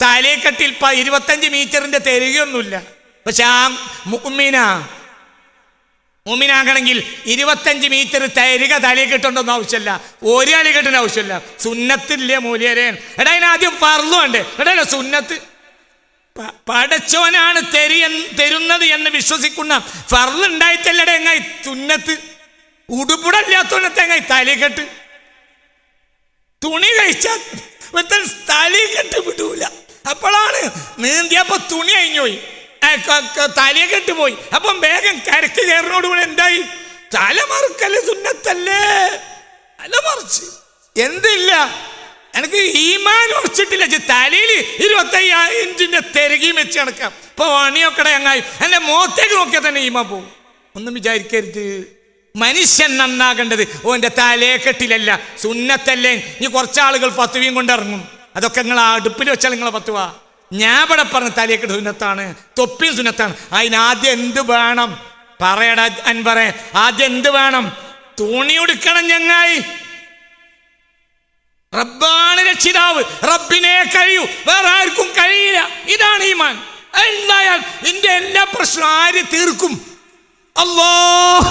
തലയെക്കെട്ടിൽ 25 മീറ്ററിന്റെ തിരികെയൊന്നുമില്ല. പക്ഷെ ആ മുഅ്മിനാകണമെങ്കിൽ 25 മീറ്റർ തിരിക തലയെ കെട്ടേണ്ടൊന്നും ആവശ്യമില്ല, ഒരു തല കെട്ടേണ്ട ആവശ്യമില്ല. സുന്നത്തില്ലേ മൂല്യരേ? എടാ അതിനാദ്യം ഫർള് വേണ്ടേ? എടാ സുന്നത്ത് പടച്ചോനാണ് തരുന്നത് എന്ന് വിശ്വസിക്കുന്ന ഫർള് ഉണ്ടായിട്ടല്ലടേ എങ്ങായി സുന്നത്ത്. ഉടുപ്പിടല്ലാത്തോന്നത്തെ എങ്ങായി തലയെക്കെട്ട്. തുണി കഴിച്ചാൽ തലയെക്കെട്ട് വിടൂല. അപ്പോഴാണ് നീന്തിയപ്പോ തുണി അഴിഞ്ഞുപോയി, തലയെക്കെട്ട് പോയി. അപ്പം വേഗം കരക്ക് കയറിനോടുകൂടെ എന്തായി? തലമറുക്കല്ലേ സുന്നത്തല്ലേ? തലമറിച്ച് എന്തില്ല, എനിക്ക് ഈമാൻ ഉറച്ചിട്ടില്ല. തലയിൽ 25 ഇഞ്ചിന്റെ തിരകിയും വെച്ച് നടക്കാം. ഇപ്പൊ പണിയൊക്കെ അങ്ങായി എന്റെ മുഖത്തേക്ക് നോക്കിയാൽ തന്നെ ഈമാ പോവും. ഒന്നും വിചാരിക്കരുത്. മനുഷ്യൻ നന്നാകേണ്ടത് ഓന്റെ തലയെക്കെട്ടിലല്ല, സുന്നത്തല്ലേ. ഇനി കുറച്ചാളുകൾ ഫത്വയും കൊണ്ടിറങ്ങും. അതൊക്കെ നിങ്ങൾ അടുപ്പിൽ വെച്ചാൽ നിങ്ങളെ ഫത്വ. ഞാൻ ഇവിടെ പറഞ്ഞ തലയെക്കെട്ട് സുന്നത്താണ്, തൊപ്പിയും സുന്നത്താണ്. അതിനാദ്യം എന്ത് വേണം പറയടാ അൻപറേ? ആദ്യം എന്ത് വേണം? തുണി ഉടുക്കണം ചങ്ങായി. റബ്ബാണ് രക്ഷിതാവ്, റബ്ബിനെ കഴിയൂ, വേറെ ആർക്കും കഴിയില്ല. ഇതാണ് ഈമാൻ. എന്തായാൽ ഇതിന്റെ എല്ലാ പ്രശ്നവും ആര് തീർക്കും? അല്ലാഹ്.